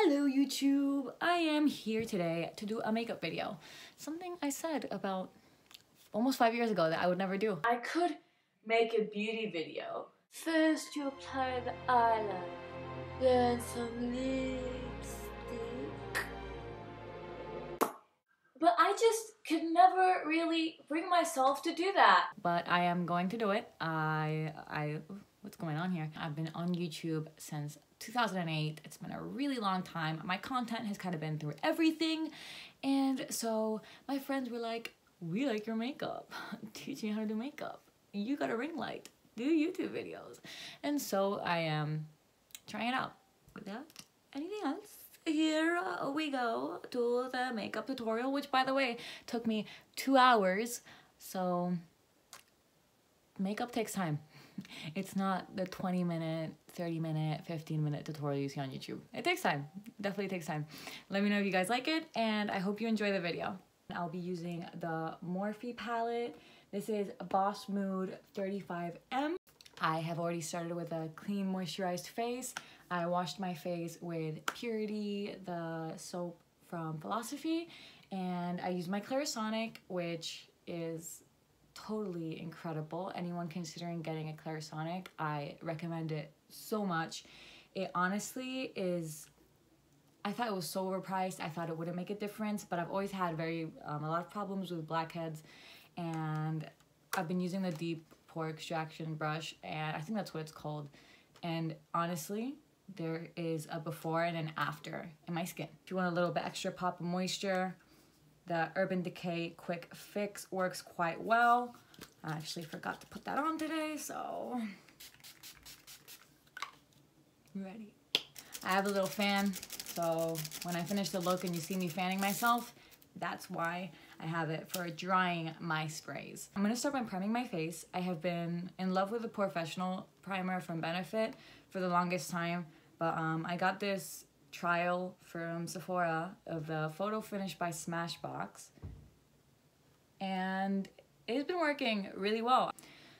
Hello YouTube! I am here today to do a makeup video. Something I said about almost 5 years ago that I would never do. I could make a beauty video. First you apply the eyeliner, then some lipstick. But I just could never really bring myself to do that. But I am going to do it. What's going on here? I've been on YouTube since 2008. It's been a really long time. My content has kind of been through everything. And so my friends were like, we like your makeup. Teach me how to do makeup. You got a ring light. Do YouTube videos. And so I am trying it out. Without anything else, here we go to the makeup tutorial, which by the way, took me 2 hours. So makeup takes time. It's not the 20-minute, 30-minute, 15-minute tutorial you see on YouTube. It takes time. Definitely takes time. Let me know if you guys like it, and I hope you enjoy the video. I'll be using the Morphe palette. This is Boss Mood 35M. I have already started with a clean, moisturized face. I washed my face with Purity, the soap from Philosophy, and I used my Clarisonic, which is totally incredible. Anyone considering getting a Clarisonic, I recommend it so much. It honestly is, I thought it was so overpriced. I thought it wouldn't make a difference, but I've always had a lot of problems with blackheads, and I've been using the deep pore extraction brush, and I think that's what it's called. And honestly, there is a before and an after in my skin. If you want a little bit extra pop of moisture, the Urban Decay Quick Fix works quite well. I actually forgot to put that on today, so I'm ready. I have a little fan, so when I finish the look and you see me fanning myself, that's why I have it for drying my sprays. I'm gonna start by priming my face. I have been in love with the Professional primer from Benefit for the longest time, but I got this trial from Sephora of the Photo Finish by Smashbox, and it's been working really well.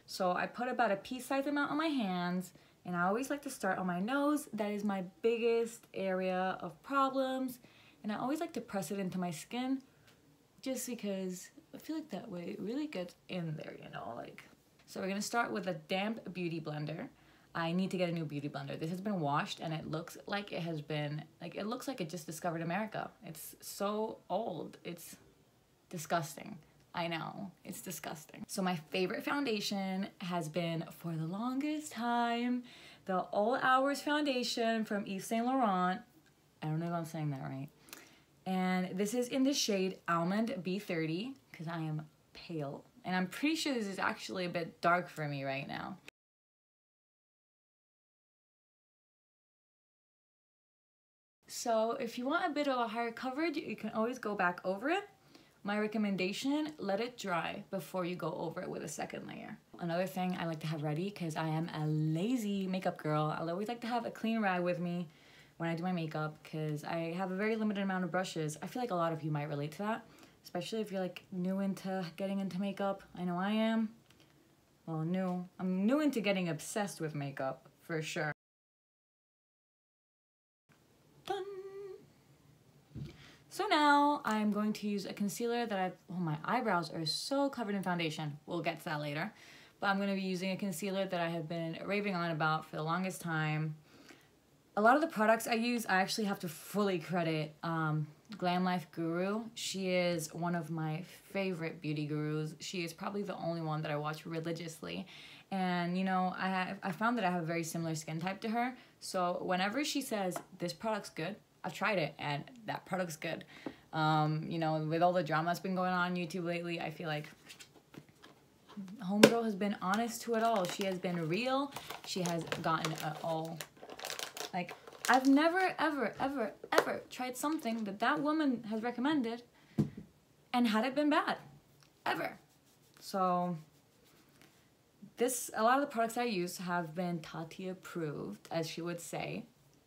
So I put about a pea-sized amount on my hands, and I always like to start on my nose. That is my biggest area of problems, and I always like to press it into my skin just because I feel like that way it really gets in there, you know, like. So we're gonna start with a damp beauty blender. I need to get a new beauty blender. This has been washed and it looks like it has been, like, it looks like it just discovered America. It's so old. It's disgusting. I know, it's disgusting. So my favorite foundation has been, for the longest time, the All Hours foundation from Yves Saint Laurent. I don't know if I'm saying that right. And this is in the shade Almond B30, because I am pale. And I'm pretty sure this is actually a bit dark for me right now. So if you want a bit of a higher coverage, you can always go back over it. My recommendation, let it dry before you go over it with a second layer. Another thing I like to have ready, because I am a lazy makeup girl, I'll always like to have a clean rag with me when I do my makeup, because I have a very limited amount of brushes. I feel like a lot of you might relate to that, especially if you're like new into getting into makeup. I know I am. Well, I'm new into getting obsessed with makeup, for sure. Done. So now I'm going to use a concealer that my eyebrows are so covered in foundation. We'll get to that later. But I'm going to be using a concealer that I have been raving on about for the longest time. A lot of the products I use, I actually have to fully credit Glam Life Guru. She is one of my favorite beauty gurus. She is probably the only one that I watch religiously. And you know, I found that I have a very similar skin type to her. So whenever she says, this product's good, I've tried it and that product's good. You know, with all the drama that's been going on YouTube lately, I feel like homegirl has been honest to it all. She has been real. She has gotten it all. Like, I've never, ever, ever, ever tried something that that woman has recommended and had it been bad. Ever. So a lot of the products I use have been Tati approved, as she would say.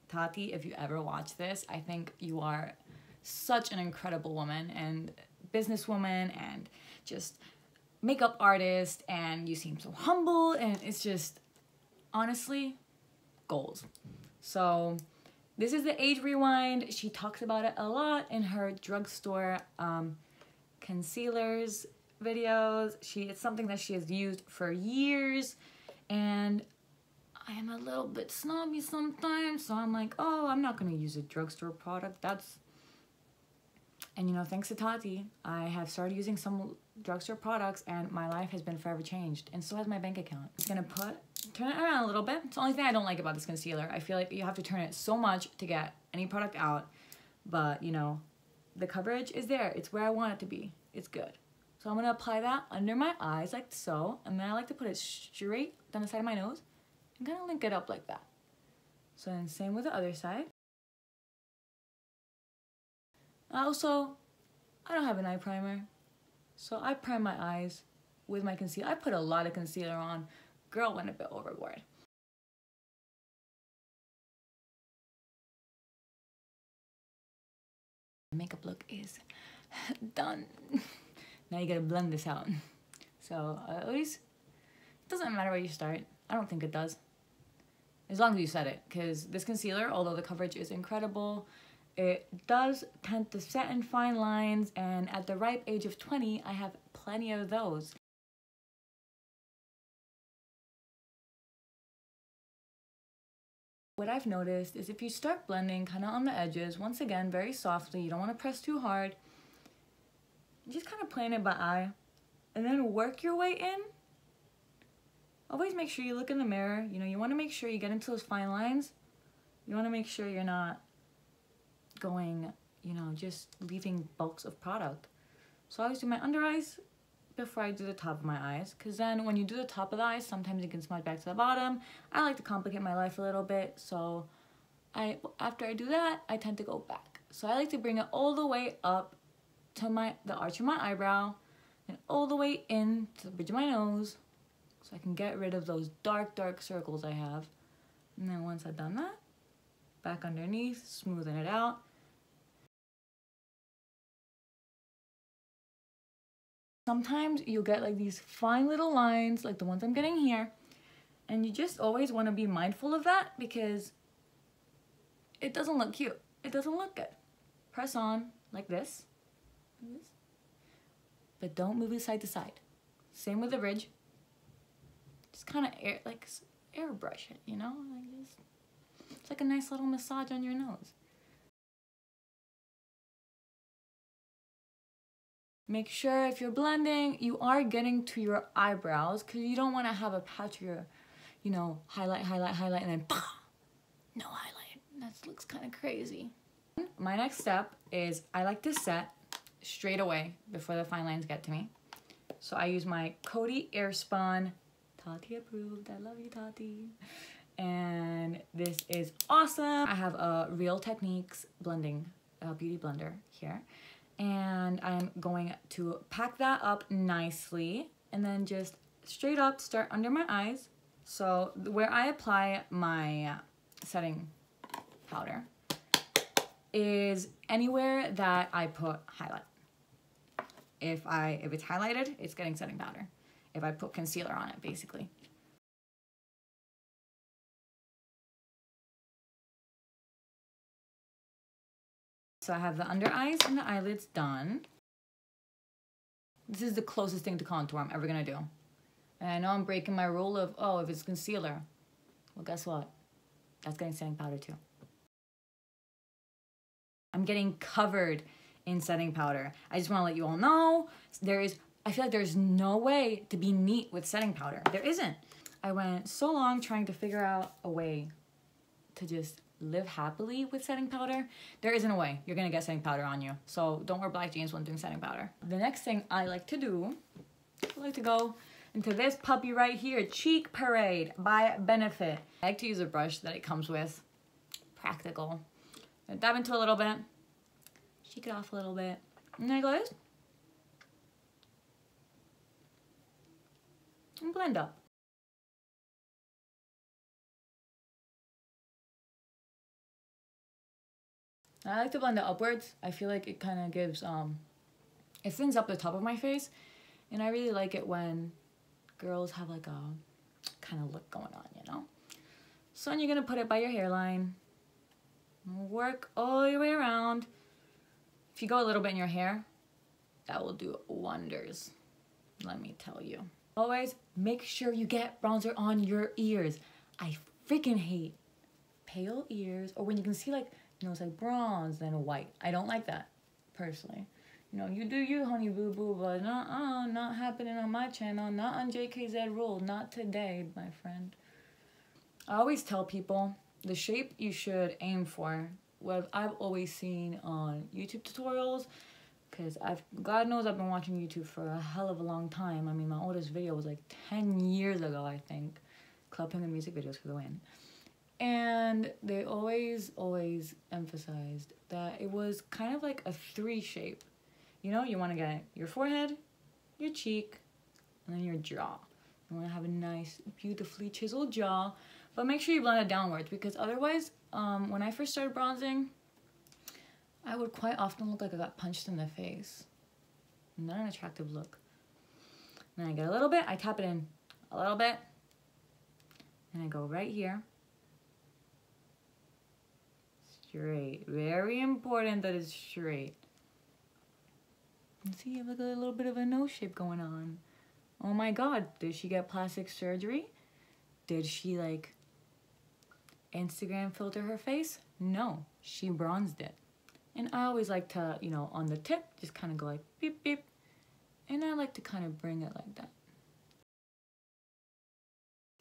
Tati, if you ever watch this, I think you are such an incredible woman and businesswoman and just makeup artist, and you seem so humble, and it's just honestly gold. So This is the Age Rewind. She talks about it a lot in her drugstore concealers videos. It's something that she has used for years, and I am a little bit snobby sometimes, so I'm like, oh, I'm not gonna use a drugstore product. And you know, thanks to Tati, I have started using some drugstore products and my life has been forever changed, and so has my bank account. I'm gonna turn it around a little bit. It's the only thing I don't like about this concealer. I feel like you have to turn it so much to get any product out, but you know, the coverage is there. It's where I want it to be. It's good. So I'm gonna apply that under my eyes like so, and then I like to put it straight down the side of my nose and kind of link it up like that. So then same with the other side. Also, I don't have an eye primer, so I prime my eyes with my concealer. I put a lot of concealer on. Girl went a bit overboard. The makeup look is done. Now you gotta blend this out. So at least it doesn't matter where you start. I don't think it does, as long as you set it, because this concealer, although the coverage is incredible, it does tend to set in fine lines, and at the ripe age of 20, I have plenty of those. What I've noticed is if you start blending kind of on the edges, once again, very softly, you don't want to press too hard, just kind of plan it by eye, and then work your way in. Always make sure you look in the mirror. You know, you want to make sure you get into those fine lines. You want to make sure you're not going, you know, just leaving bulks of product. So I always do my under eyes before I do the top of my eyes, because then when you do the top of the eyes, sometimes you can smudge back to the bottom. I like to complicate my life a little bit, so after I do that, I tend to go back. So I like to bring it all the way up to the arch of my eyebrow and all the way in to the bridge of my nose, so I can get rid of those dark circles I have. And then once I've done that, back underneath, smoothing it out. Sometimes you'll get like these fine little lines, like the ones I'm getting here, and you just always want to be mindful of that, because it doesn't look cute. It doesn't look good. Press on like this, but don't move it side to side. Same with the ridge. Just kind of airbrush it, you know? It's like a nice little massage on your nose. Make sure if you're blending, you are getting to your eyebrows, because you don't want to have a patch of your, you know, highlight, and then no highlight. That looks kind of crazy. My next step is I like to set straight away before the fine lines get to me. So I use my Coty Airspun. Tati approved. I love you, Tati. And this is awesome. I have a Real Techniques blending beauty blender here. And I'm going to pack that up nicely and then just straight up start under my eyes. So where I apply my setting powder is anywhere that I put highlight. If it's highlighted, it's getting setting powder. If I put concealer on it, basically. So I have the under eyes and the eyelids done. This is the closest thing to contour I'm ever gonna do. And I know I'm breaking my rule of, oh, if it's concealer, well, guess what? That's getting setting powder too. I'm getting covered in setting powder. I just wanna let you all know, I feel like there's no way to be neat with setting powder. There isn't. I went so long trying to figure out a way to just live happily with setting powder. There isn't a way. You're gonna get setting powder on you. So don't wear black jeans when doing setting powder. The next thing I like to do, I like to go into this puppy right here, Cheek Parade by Benefit. I like to use a brush that it comes with. Practical. Dab into a little bit, shake it off a little bit, and there goes. And blend up. I like to blend it upwards. I feel like it kind of gives, it thins up the top of my face. And I really like it when girls have like a kind of look going on, you know? So then you're going to put it by your hairline. Work all the way around. If you go a little bit in your hair, that will do wonders, let me tell you. Always make sure you get bronzer on your ears. I freaking hate pale ears, or when you can see like, you know, it's like bronze then white. I don't like that, personally. You know, you do you, honey boo boo, but not happening on my channel, not on Jkzrule, not today, my friend. I always tell people the shape you should aim for, what I've always seen on YouTube tutorials, because God knows I've been watching YouTube for a hell of a long time. I mean, my oldest video was like 10 years ago, I think. Club Penguin music videos for the win. And they always emphasized that it was kind of like a 3 shape. You know, you want to get your forehead, your cheek, and then your jaw. You want to have a nice, beautifully chiseled jaw, but make sure you blend it downwards, because otherwise, when I first started bronzing, I would quite often look like I got punched in the face. Not an attractive look. And then I get a little bit, I tap it in a little bit, and I go right here. Straight. Very important that it's straight. And see, you have like a little bit of a nose shape going on. Oh my god, did she get plastic surgery? Did she like Instagram filter her face? No, she bronzed it. And I always like to, you know, on the tip, just kind of go like beep beep. And I like to kind of bring it like that.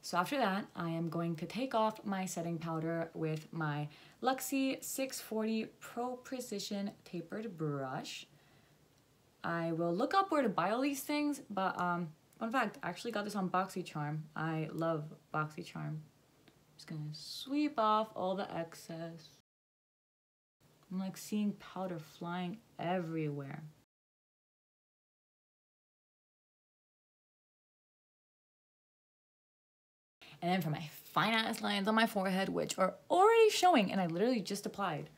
So after that, I am going to take off my setting powder with my Luxie 640 Pro Precision Tapered Brush. I will look up where to buy all these things, but fun fact, I actually got this on BoxyCharm. I love BoxyCharm. Just gonna sweep off all the excess. I'm like seeing powder flying everywhere. And then for my fine ass lines on my forehead, which are already showing and I literally just applied,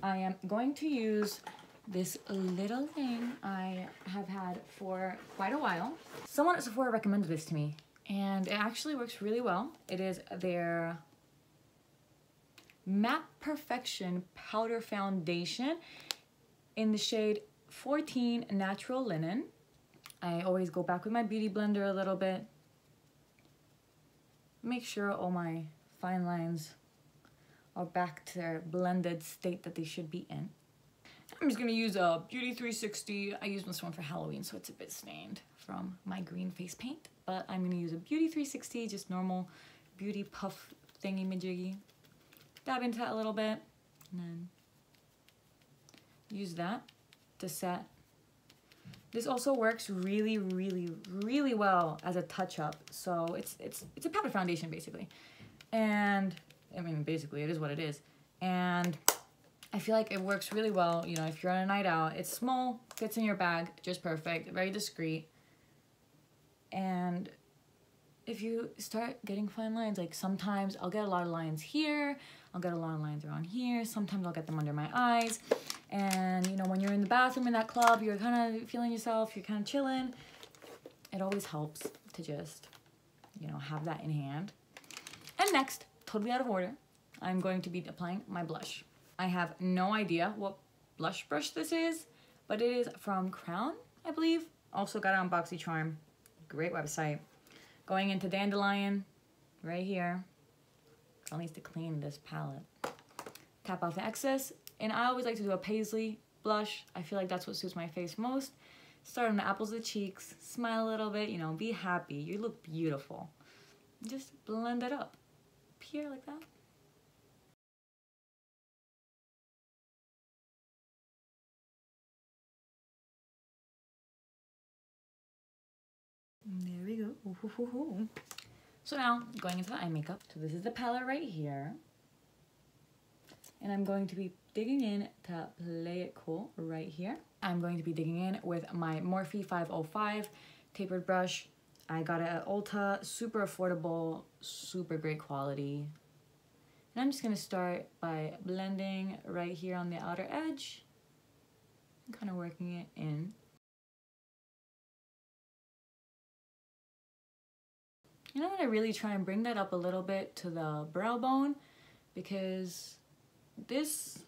I am going to use this little thing I have had for quite a while. Someone at Sephora recommended this to me and it actually works really well. It is their Matte Perfection Powder Foundation in the shade 14 Natural Linen. I always go back with my beauty blender a little bit. Make sure all my fine lines are back to their blended state that they should be in. I'm just gonna use a Beauty 360. I used this one for Halloween, so it's a bit stained from my green face paint. But I'm gonna use a Beauty 360, just normal beauty puff thingy-majiggy. Dab into that a little bit, and then use that to set. This also works really well as a touch-up. So it's a powder foundation basically, and I mean basically it is what it is. And I feel like it works really well. You know, if you're on a night out, it's small, fits in your bag, just perfect, very discreet. And if you start getting fine lines, like sometimes I'll get a lot of lines here, I'll get a lot of lines around here, sometimes I'll get them under my eyes. And you know, when you're in the bathroom in that club, you're kind of feeling yourself, you're kind of chilling. It always helps to just, you know, have that in hand. And next, totally out of order, I'm going to be applying my blush. I have no idea what blush brush this is, but it is from Crown, I believe. Also got it on BoxyCharm, great website. Going into Dandelion, right here. Girl needs to clean this palette. Tap off the excess. And I always like to do a paisley blush. I feel like that's what suits my face most. Start on the apples of the cheeks, smile a little bit, you know, be happy. You look beautiful. Just blend it up. Here like that. There we go. Ooh, ooh, ooh, ooh. So now, going into the eye makeup. So this is the palette right here. And I'm going to be digging in to play it cool right here. I'm going to be digging in with my Morphe 505 tapered brush. I got it at Ulta, super affordable, super great quality. And I'm just gonna start by blending right here on the outer edge, and kind of working it in. And I'm gonna really try and bring that up a little bit to the brow bone, because this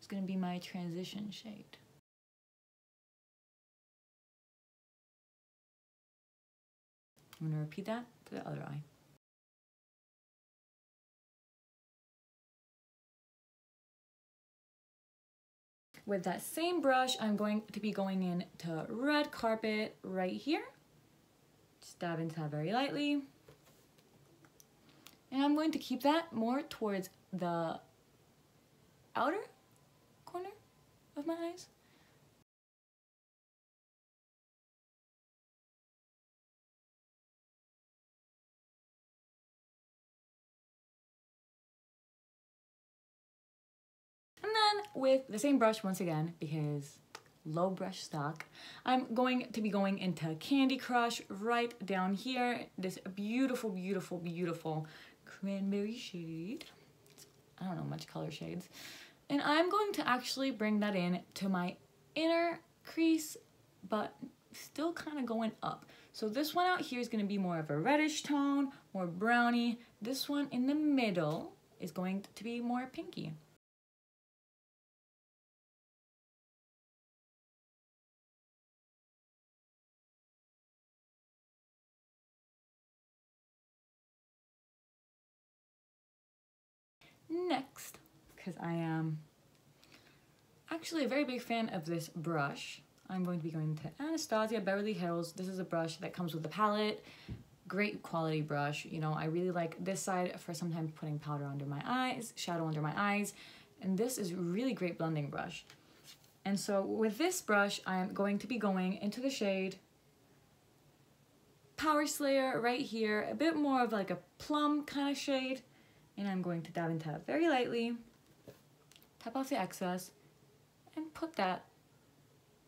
is gonna be my transition shade. I'm gonna repeat that to the other eye. With that same brush, I'm going to be going into red carpet right here. Just dab into that very lightly. And I'm going to keep that more towards the outer corner of my eyes. And then with the same brush once again, because low brush stock, I'm going to be going into Candy Crush right down here. This beautiful, beautiful, beautiful cranberry shade. I don't know much color shades. And I'm going to actually bring that in to my inner crease, but still kind of going up. So this one out here is going to be more of a reddish tone, more browny. This one in the middle is going to be more pinky. Next, because I am actually a very big fan of this brush, I'm going to be going to Anastasia Beverly Hills. This is a brush that comes with the palette. Great quality brush. You know, I really like this side for sometimes putting powder under my eyes, shadow under my eyes, and this is a really great blending brush. And so with this brush, I'm going to be going into the shade Power Slayer right here, a bit more of like a plum kind of shade. And I'm going to dab into that very lightly, tap off the excess, and put that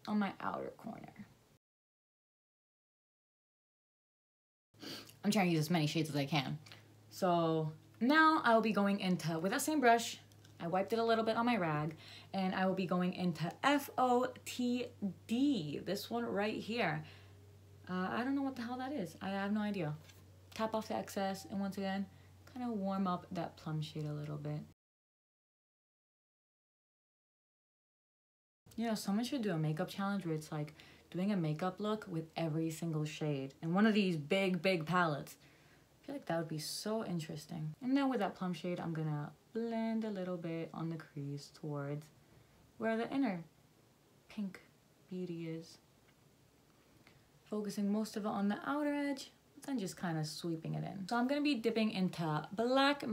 on my outer corner. I'm trying to use as many shades as I can. So now I'll be going into, with that same brush, I wiped it a little bit on my rag, and I will be going into FOTD, this one right here. I don't know what the hell that is. I have no idea. Tap off the excess, and once again, kind of warm up that plum shade a little bit. You know, someone should do a makeup challenge where it's like doing a makeup look with every single shade in one of these big palettes. I feel like that would be so interesting. And now with that plum shade, I'm gonna blend a little bit on the crease towards where the inner pink beauty is. Focusing most of it on the outer edge, then just kind of sweeping it in. So I'm gonna be dipping into Black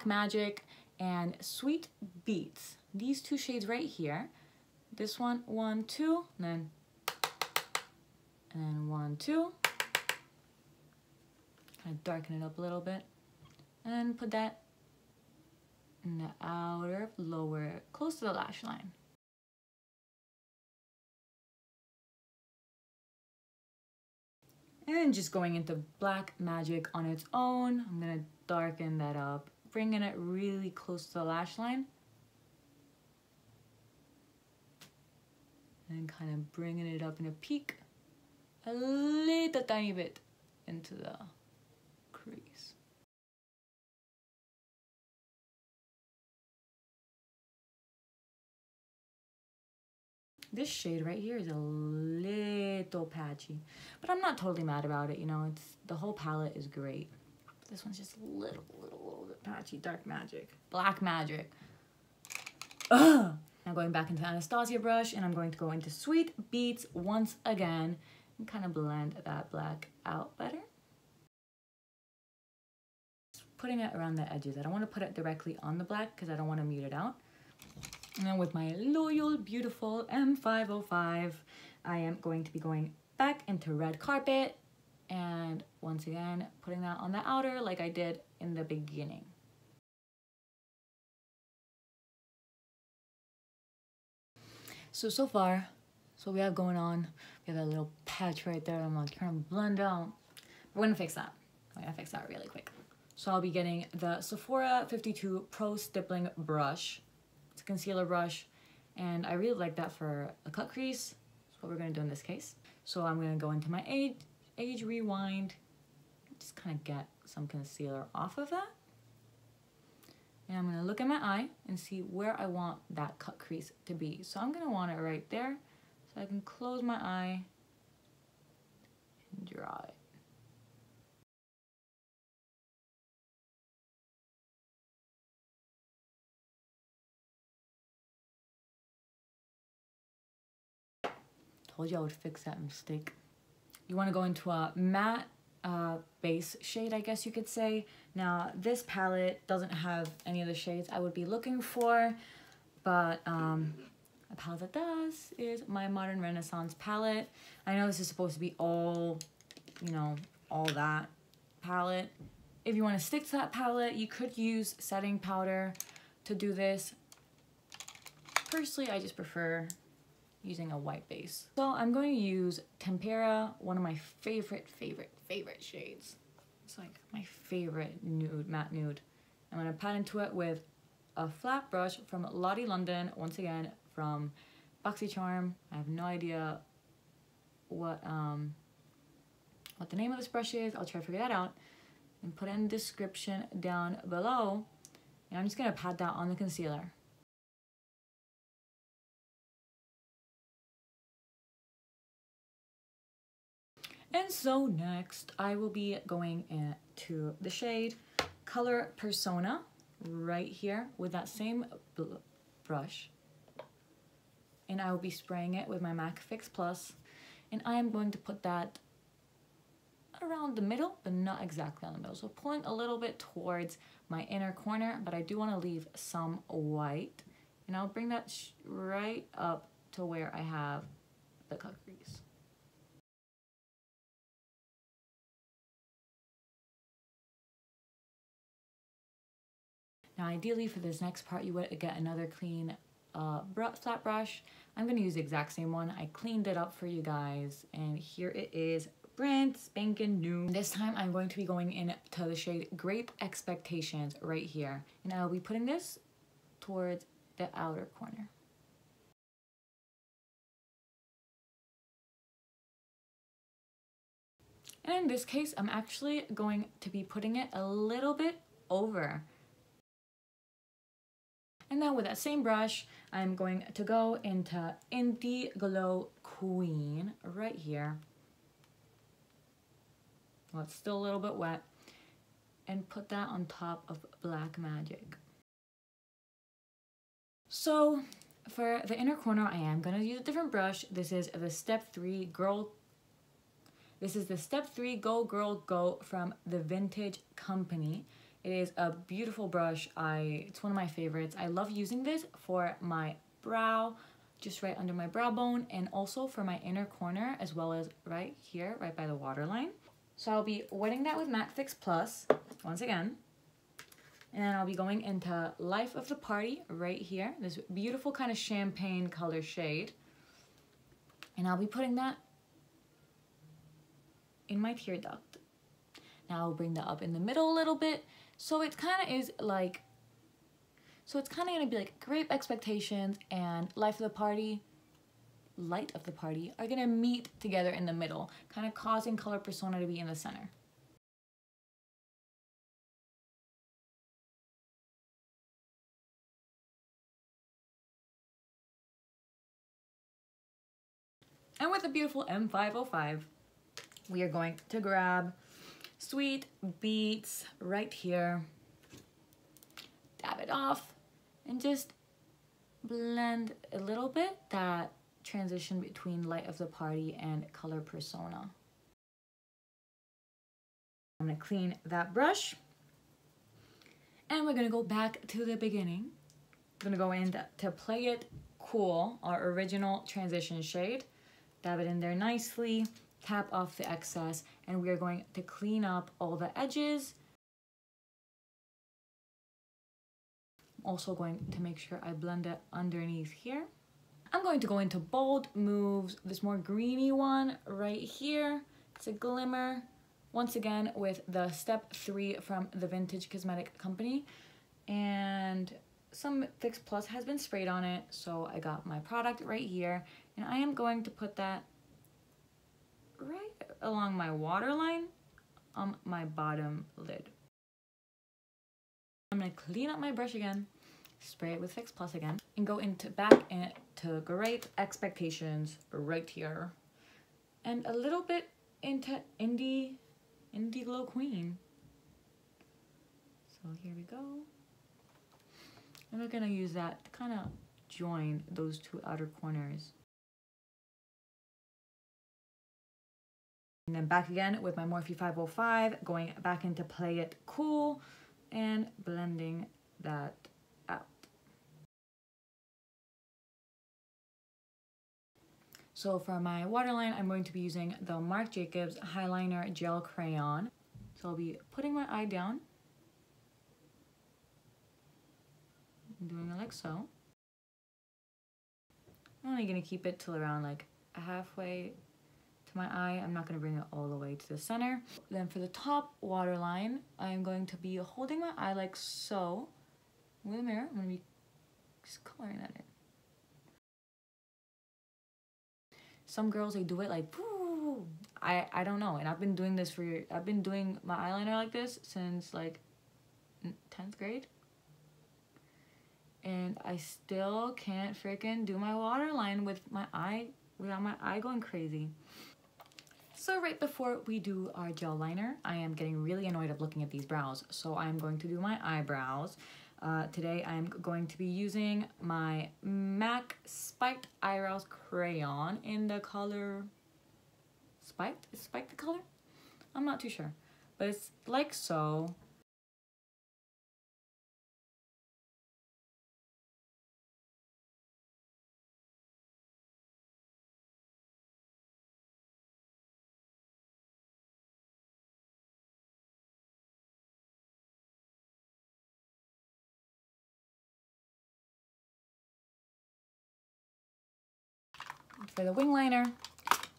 Magic, and Sweet Beets. These two shades right here. This one, 1, 2, and then 1, 2. Kind of darken it up a little bit. And put that in the outer, lower, close to the lash line. And just going into Black Magic on its own, I'm gonna darken that up, bringing it really close to the lash line. And kind of bringing it up in a peak, a little tiny bit into the crease. This shade right here is a little patchy, but I'm not totally mad about it. You know, the whole palette is great. But this one's just a little bit patchy. Dark Magic, Black Magic. Ugh. Now going back into Anastasia brush, and I'm going to go into Sweet Beets once again and kind of blend that black out better. Putting it around the edges. I don't want to put it directly on the black because I don't want to mute it out. And then with my loyal, beautiful M505, I am going to be going back into Red Carpet and once again putting that on the outer like I did in the beginning. So far, so we have going on, we have that little patch right there. I'm like trying to blend out. We're gonna fix that. We're gonna fix that really quick. So I'll be getting the Sephora 52 Pro Stippling Brush. It's a concealer brush, and I really like that for a cut crease. That's what we're gonna do in this case. So I'm gonna go into my Age Rewind, just kind of get some concealer off of that. And I'm gonna look at my eye and see where I want that cut crease to be. So I'm gonna want it right there. So I can close my eye and draw it. Told you I would fix that mistake. You wanna go into a matte base shade, I guess you could say. Now, this palette doesn't have any of the shades I would be looking for, but a palette that does is my Modern Renaissance palette. I know this is supposed to be all, you know, all that palette. If you want to stick to that palette, you could use setting powder to do this. Personally, I just prefer using a white base. So I'm going to use Tempera, one of my favorite shades. It's like my favorite nude, matte nude. I'm gonna pat into it with a flat brush from Lottie London, once again from BoxyCharm. I have no idea what the name of this brush is. I'll try to figure that out and put it in the description down below. And I'm just gonna pat that on the concealer. And so next, I will be going into the shade Color Persona right here with that same brush. And I will be spraying it with my MAC Fix Plus. And I am going to put that around the middle, but not exactly on the middle. So pulling a little bit towards my inner corner, but I do want to leave some white. And I'll bring that right up to where I have the cut crease. Now ideally for this next part you would get another clean flat brush. I'm going to use the exact same one. I cleaned it up for you guys and here it is, brand spanking new. This time I'm going to be going into the shade Grape Expectations right here. And I'll be putting this towards the outer corner. And in this case, I'm actually going to be putting it a little bit over. And now with that same brush, I'm going to go into Indie Glow Queen right here. Well, it's still a little bit wet. And put that on top of Black Magic. So for the inner corner, I am going to use a different brush. This is the Step 3 Go Girl Go from the Vintage Company. It is a beautiful brush. It's one of my favorites. I love using this for my brow, just right under my brow bone, and also for my inner corner, as well as right here, right by the waterline. So I'll be wetting that with MAC Fix Plus, once again. And then I'll be going into Life of the Party right here, this beautiful kind of champagne color shade. And I'll be putting that in my tear duct. Now I'll bring that up in the middle a little bit. So it's kind of gonna be like Grape Expectations and Light of the Party are gonna meet together in the middle, kind of causing Color Persona to be in the center. And with the beautiful M505, we are going to grab Sweet Beats right here, dab it off, and just blend a little bit that transition between Light of the Party and Color Persona. I'm gonna clean that brush, and we're gonna go back to the beginning. I'm gonna go in to Play It Cool, our original transition shade. Dab it in there nicely, tap off the excess, and we are going to clean up all the edges. I'm also going to make sure I blend it underneath here. I'm going to go into Bold Moves, this more greeny one right here. It's a glimmer, once again with the Step 3 from the Vintage Cosmetic Company. And some Fix Plus has been sprayed on it, so I got my product right here. And I am going to put that right along my waterline on my bottom lid. I'm gonna clean up my brush again, spray it with Fix Plus again, and go back into Great Expectations right here. And a little bit into Indie Glow Queen. So here we go. And we're gonna use that to kind of join those two outer corners. And then back again with my Morphe 505, going back into Play It Cool and blending that out. So for my waterline, I'm going to be using the Marc Jacobs Highliner Gel Crayon. So I'll be putting my eye down, doing it like so. I'm only gonna keep it till around like halfway to my eye. I'm not gonna bring it all the way to the center. Then for the top waterline, I'm going to be holding my eye like so with a mirror. I'm gonna be just coloring that in. Some girls, they do it like, woo. I don't know. And I've been doing my eyeliner like this since like 10th grade. And I still can't freaking do my waterline with my eye, without my eye going crazy. So right before we do our gel liner, I am getting really annoyed of looking at these brows. So I'm going to do my eyebrows. Today I'm going to be using my MAC Spiked Eyebrows Crayon in the color Spiked? Is Spiked the color? I'm not too sure. But it's like so. For the wing liner,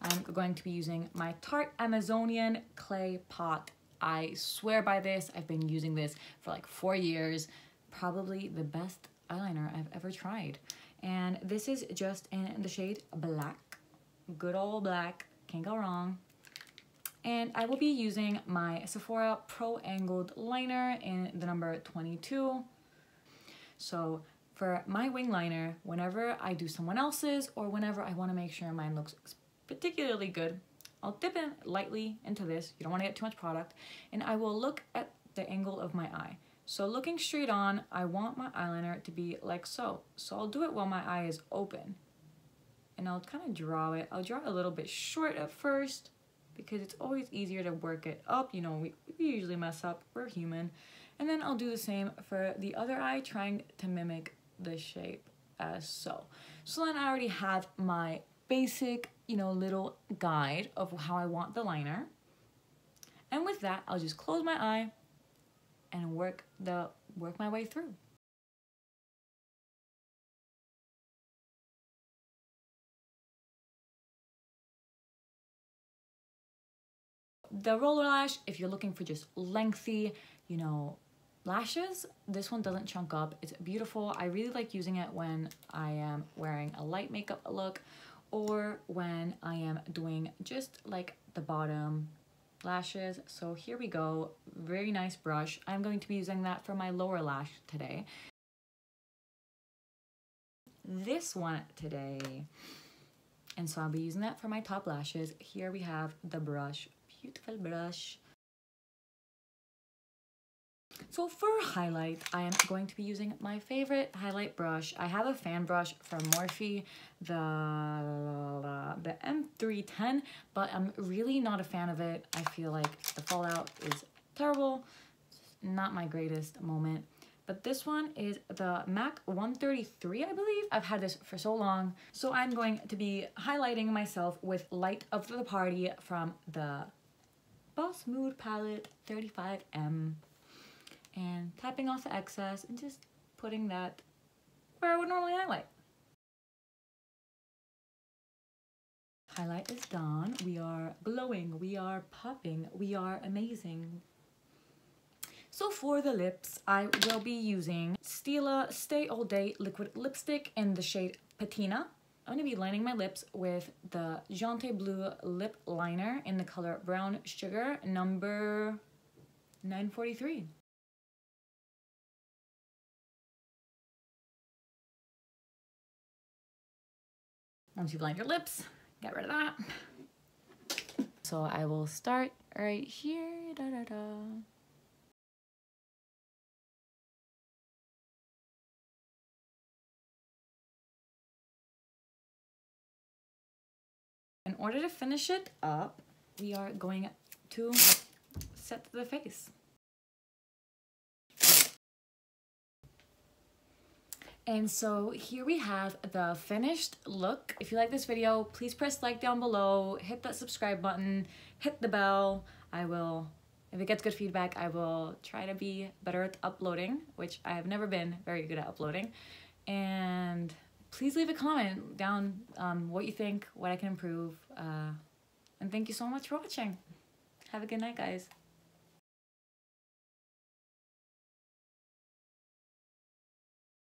I'm going to be using my Tarte Amazonian Clay Pot. I swear by this. I've been using this for like 4 years. Probably the best eyeliner I've ever tried. And this is just in the shade Black. Good old black. Can't go wrong. And I will be using my Sephora Pro Angled Liner in the number 22. So for my wing liner, whenever I do someone else's or whenever I want to make sure mine looks particularly good, I'll dip in lightly into this. You don't want to get too much product. And I will look at the angle of my eye. So looking straight on, I want my eyeliner to be like so. So I'll do it while my eye is open. And I'll kind of draw it. I'll draw it a little bit short at first because it's always easier to work it up. You know, we usually mess up. We're human. And then I'll do the same for the other eye, trying to mimic the shape as so. So then I already have my basic, you know, little guide of how I want the liner. And with that, I'll just close my eye and work my way through. The roller lash, if you're looking for just lengthy, you know, lashes, this one doesn't chunk up. It's beautiful. I really like using it when I am wearing a light makeup look or when I am doing just like the bottom lashes. So here we go. Very nice brush. I'm going to be using that for my lower lash today. This one today. And so I'll be using that for my top lashes. Here we have the brush. Beautiful brush. So for highlight, I am going to be using my favorite highlight brush. I have a fan brush from Morphe, the M310, but I'm really not a fan of it. I feel like the fallout is terrible. It's not my greatest moment. But this one is the MAC 133, I believe. I've had this for so long. So I'm going to be highlighting myself with Light of the Party from the Boss Mood Palette 35M. And tapping off the excess and just putting that where I would normally highlight. Highlight is done. We are glowing. We are popping. We are amazing. So for the lips, I will be using Stila Stay All Day Liquid Lipstick in the shade Patina. I'm going to be lining my lips with the Jante Blue Lip Liner in the color Brown Sugar, number 943. Once you line your lips, get rid of that. So I will start right here. Da, da, da. In order to finish it up, we are going to set the face. And so here we have the finished look. If you like this video, please press like down below, hit that subscribe button, hit the bell. If it gets good feedback, I will try to be better at uploading, which I have never been very good at uploading. And please leave a comment down what you think, what I can improve. And thank you so much for watching. Have a good night, guys.